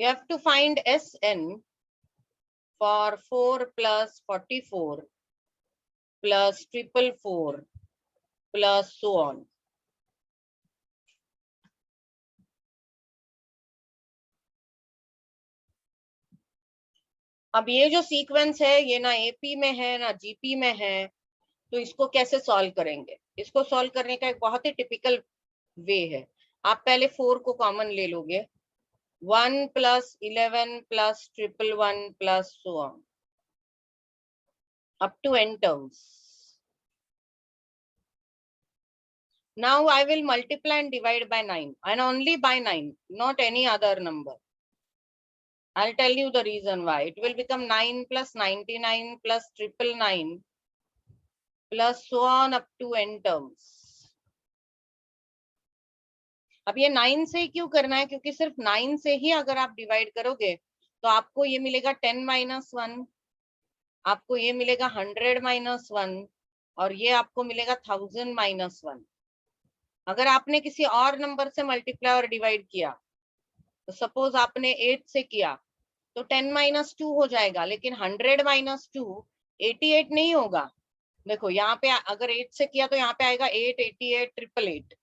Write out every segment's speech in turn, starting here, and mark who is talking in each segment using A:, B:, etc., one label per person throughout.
A: You have to find Sn for 4 plus 44 plus 444 plus so on. अब ये जो sequence है ये ना एपी में है ना जीपी में है, तो इसको कैसे सॉल्व करेंगे? इसको सॉल्व करने का एक बहुत ही टिपिकल वे है। आप पहले 4 को कॉमन ले लोगे, 1 plus 11 plus 111 plus so on up to n terms. Now I will multiply and divide by 9, and only by 9, not any other number. I'll tell you the reason why. It will become 9 plus 99 plus 999 plus so on up to n terms. अब ये 9 से क्यों करना है? क्योंकि सिर्फ 9 से ही अगर आप डिवाइड करोगे तो आपको ये मिलेगा 10 minus 1, आपको ये मिलेगा 100 minus 1, और ये आपको मिलेगा 1000 minus 1. अगर आपने किसी और नंबर से मल्टीप्लाई और डिवाइड किया, तो सपोज आपने 8 से किया, तो 10 minus 2 हो जाएगा, लेकिन 100 minus 2 88 नहीं होगा। देखो यहाँ पे अगर 8 से किया तो यहाँ पे आएगा 8, 88, 888,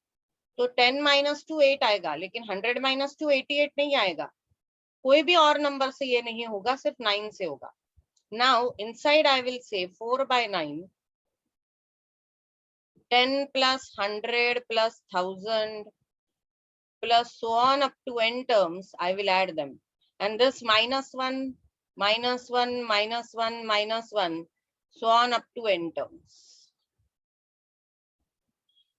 A: तो 10 minus 2 8 आएगा, लेकिन 100 minus 2 88 नहीं आएगा। कोई भी और नंबर से ये नहीं होगा, सिर्फ 9 से होगा। Now inside I will say 4 by 9, 10 plus 100 plus 1000 plus so on up to n terms, I will add them. And this minus 1, minus 1, minus 1, minus 1, so on up to n terms.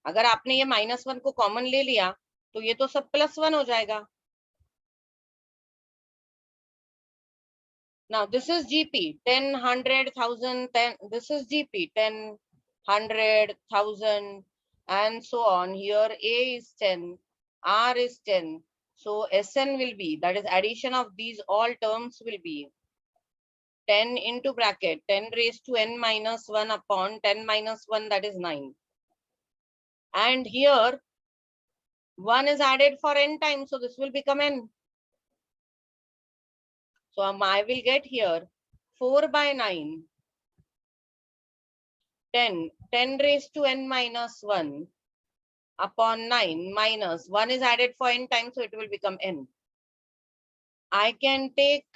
A: अगर आपने ये -1 को common ले लिया तो ये तो सब +1 हो जाएगा। Now this is GP, 10, 100, 1000, 10. This is GP, 10, 100, 1000, and so on. Here A is 10, R is 10. So Sn will be, that is addition of these all terms will be 10 into bracket 10 raised to n minus 1 upon 10 minus 1, that is 9. And here 1 is added for n times, so this will become n. So I will get here 4 by 9, 10 raised to n minus 1 upon 9 minus 1 is added for n times, so it will become n. I can take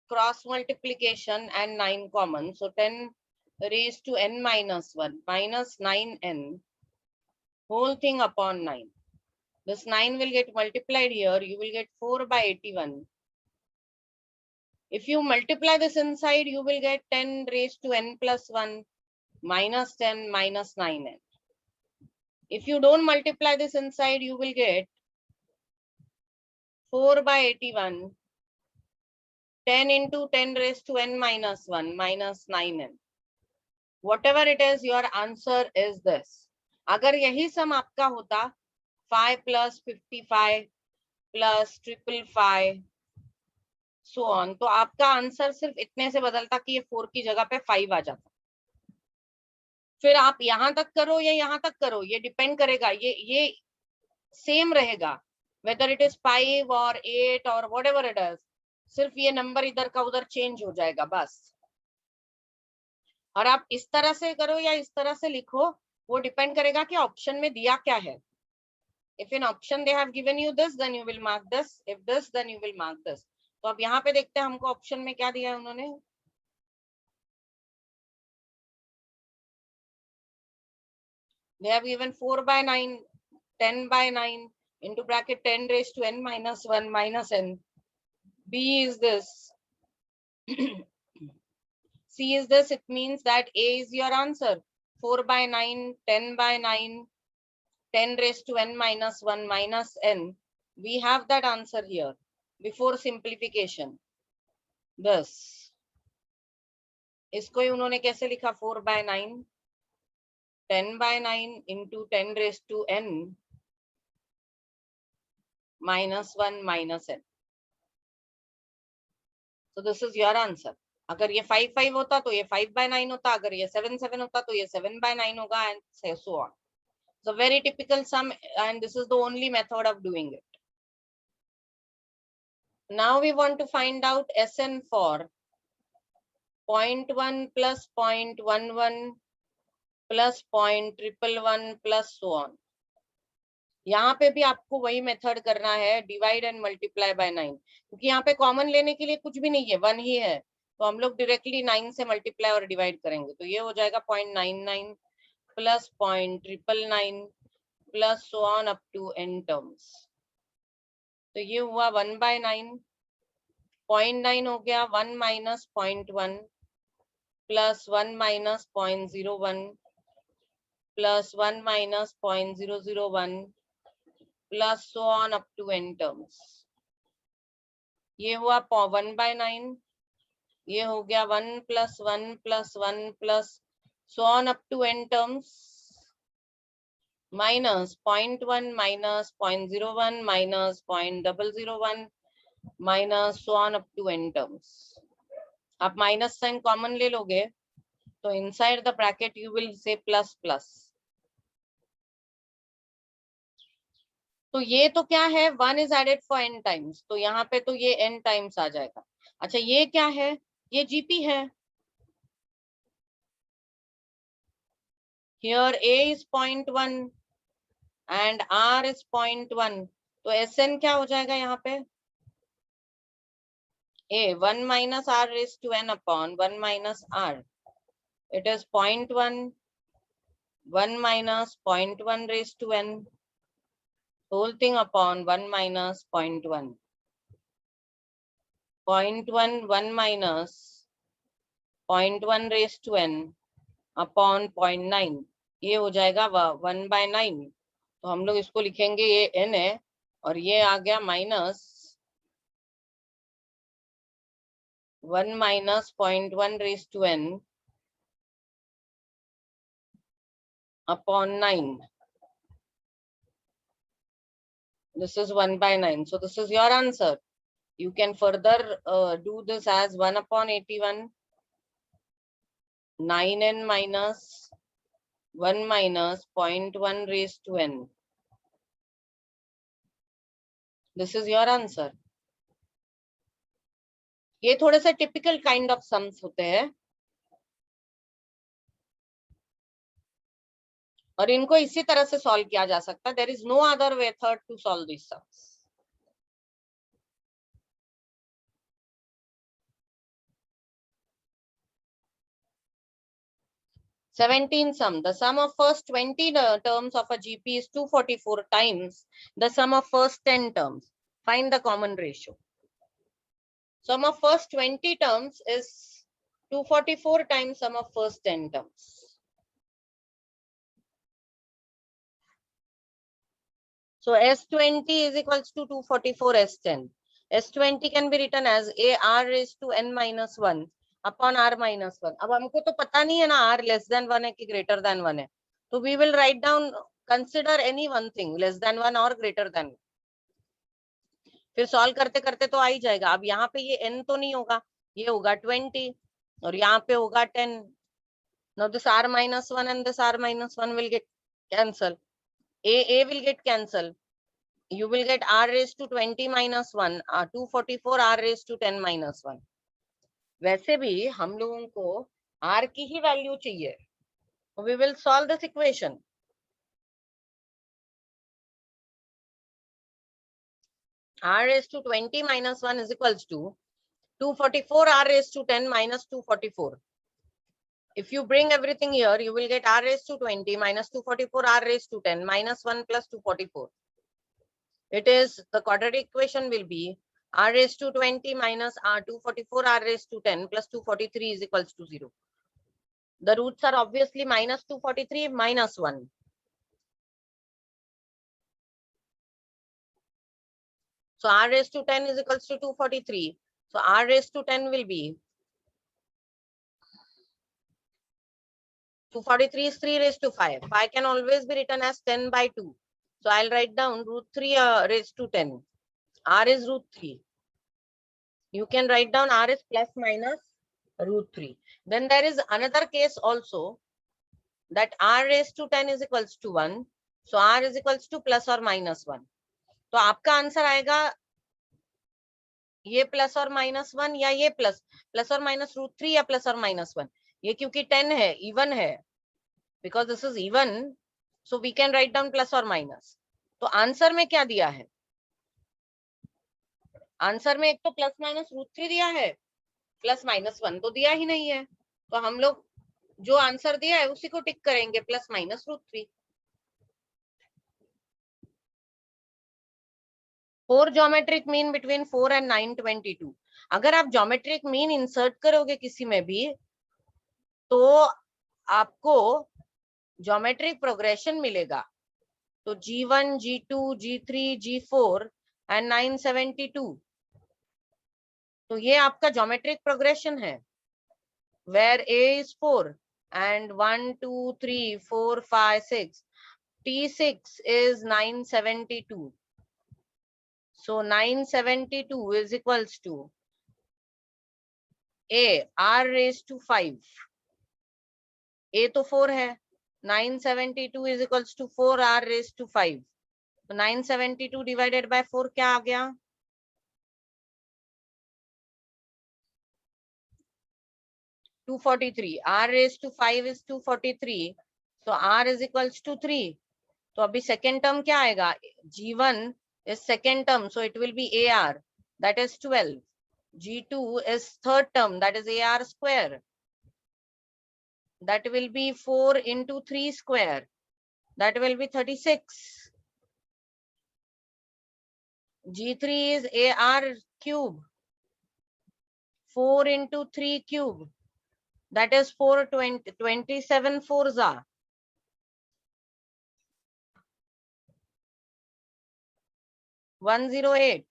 A: cross multiplication and 9 common, so 10 raised to n minus 1 minus 9n whole thing upon 9. This 9 will get multiplied here, you will get 4 by 81. If you multiply this inside, you will get 10 raised to n plus 1 minus 10 minus 9n. If you don't multiply this inside, you will get 4 by 81, 10 into 10 raised to n minus 1 minus 9n. Whatever it is, your answer is this. अगर यही सम आपका होता 5 plus 55 plus 555 so on, तो आपका answer सिर्फ इतने से बदलता कि ये 4 की जगह पे 5 आ जाता। फिर आप यहां तक करो या यहां तक करो, ये डिपेंड करेगा, ये सेम रहेगा, whether it is 5 or 8 or whatever it is, सिर्फ ये नंबर इधर का उधर चेंज हो जाएगा बस। और आप इस तरह से करो या इस तरह से लिखो, वो डिपेंड करेगा कि ऑप्शन में दिया क्या है। If in option they have given you this, then you will mark this. If this, then you will mark this. तो अब यहाँ पे देखते हैं हमको ऑप्शन में क्या दिया है उन्होंने। They have given 4 by 9, 10 by 9 into bracket 10 raised to n minus 1 minus n. B is this. C is this. It means that A is your answer. 4 by 9, 10 by 9, 10 raised to n minus 1 minus n. We have that answer here before simplification. This. इसको ही उन्होंने कैसे लिखा? 4 by 9, 10 by 9 into 10 raised to n minus 1 minus n. So this is your answer. अगर ये 5 5 होता तो ये 5 by 9 होता, अगर ये 7 7 होता तो ये 7 by 9 होगा, and so on. So very typical sum, and this is the only method of doing it. Now we want to find out Sn for 0.1 plus 0.11 plus 0.111 plus so on. यहाँ पे भी आपको वही मेथड करना है, divide and multiply by 9, क्योंकि यहाँ पे कॉमन लेने के लिए कुछ भी नहीं है, 1 ही है, तो हम लोग डायरेक्टली 9 से मल्टीप्लाई और डिवाइड करेंगे, तो ये हो जाएगा 0.99 plus 0.999 plus so on up to n terms. तो ये हुआ 1/9, 0.9 हो गया 1 minus 0.1 plus 1 minus 0.01 plus 1 minus 0.001 plus so on up to n terms. ये हुआ 1/9, ये हो गया 1 plus 1 plus 1 plus so on up to n terms minus 0.1 minus 0.01 minus 0.001 minus so on up to n terms. आप minus sign common ले लोगे तो inside the bracket you will say plus plus. तो ये तो क्या है, 1 is added for n times, तो यहाँ पे तो ये n टाइम्स आ जाएगा। अच्छा ये क्या है, ये जीपी है। Here a is 0.1 and r is 0.1, तो Sn क्या हो जाएगा यहाँ पे, a 1 minus r raised to n upon 1 minus r, it is 0.1 1 minus 0.1 raised to n whole thing upon 1 minus 0.1 0.1 1 minus 0.1 raised to n upon 0.9, ये हो जाएगा 1/9। तो हम लोग इसको लिखेंगे, ये n है और ये आ गया minus 1 minus 0.1 raised to n upon 9. This is 1/9. So this is your answer. You can further do this as 1 upon 81, 9n minus 1 minus 0.1 raised to n. This is your answer. ये थोड़े से typical kind of sums होते हैं और इनको इसी तरह से solve किया जा सकता है. There is no other method to solve these sums. Seventeen sum. The sum of first 20 terms of a GP is 244 times the sum of first 10 terms. Find the common ratio. Sum of first 20 terms is 244 times sum of first 10 terms. So S20 is equals to 244 S10. S20 can be written as a r raised to n minus 1 upon r minus 1. अब हमको तो पता नहीं है ना r less than 1 है कि greater than 1 है, तो we will write down, consider any one thing less than 1 or greater than 1. फिर सॉल्व करते करते तो आ ही जाएगा. अब यहाँ पे ये n तो नहीं होगा, ये होगा 20 और यहाँ पे होगा 10. Now this r minus 1 and this r minus 1 will get cancelled. A will get cancelled. You will get r raised to 20 minus 1, 244 r raised to 10 minus 1. वैसे भी हम लोगों को r की ही वैल्यू चाहिए. We will solve this equation. R raised to 20 minus 1 is equals to 244 r raised to 10 minus 244. If you bring everything here, you will get r raised to 20 minus 244 r raised to 10 minus 1 plus 244. It is, the quadratic equation will be r raised to 20 minus r 244 r raised to 10 plus 243 is equals to 0. The roots are obviously minus 243 minus 1. So r raised to 10 is equals to 243. So r raised to 10 will be 243 is 3 raised to 5. 5 can always be written as 10 by 2. So I'll write down root 3 raised to 10. R is root 3. You can write down R is plus minus root 3. Then there is another case also, that R raised to 10 is equals to 1. So R is equals to plus or minus 1. तो आपका answer आएगा ये plus और minus 1 या ये plus और minus √3 या plus और माइनस 1, ये क्योंकि 10 है, इवन है, because this is even, so we can write down plus और माइनस। तो आंसर में क्या दिया है? आंसर में एक तो प्लस माइनस √3 दिया है, प्लस माइनस 1 तो दिया ही नहीं है, तो हम लोग जो आंसर दिया है उसी को टिक करेंगे, plus minus √3। 4 geometric mean between 4 and 922। अगर आप ज्योमेट्रिक मीन इंसर्ट करोगे किसी में भी तो आपको ज्योमेट्रिक प्रोग्रेशन मिलेगा। तो G1, G2, G3, G4 and 972, तो ये आपका ज्योमेट्रिक प्रोग्रेशन है, where A is 4 and 1 2 3 4 5 6, T6 is 972, so 972 is equals to A R raised to 5, A तो 4 है, 972 is equals to 4 R raised to 5, तो 972 divided by 4 क्या आ गया? 243, R raised to 5 is 243, so R is equals to 3. तो अभी second term क्या आएगा? G1 is second term, so it will be AR, that is 12. G2 is third term, that is AR square, that will be 4 into 3 square, that will be 36. G3 is AR cube, 4 into 3 cube, that is 420, 27 fours are 108.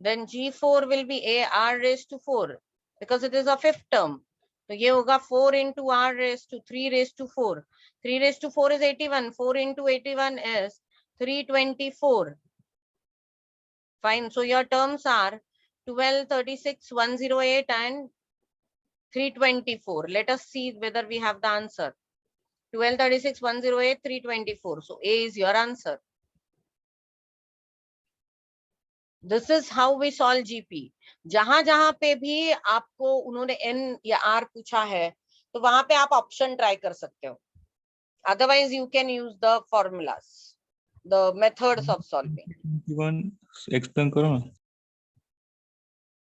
A: Then G4 will be AR raised to 4 because it is a fifth term. So ये होगा 4 into R raised to 3 raised to 4. 3 raised to 4 is 81. 4 into 81 is 324. Fine. So your terms are 12, 36, 108 and 324. Let us see whether we have the answer. 12, 36, 108, 324. So A is your answer. This is how we solve GP. जहां जहां पे भी आपको उन्होंने N या R पूछा है तो वहां पे आप ऑप्शन ट्राई कर सकते हो, otherwise you can use the formulas, the methods of solving.
B: Explain करो ना।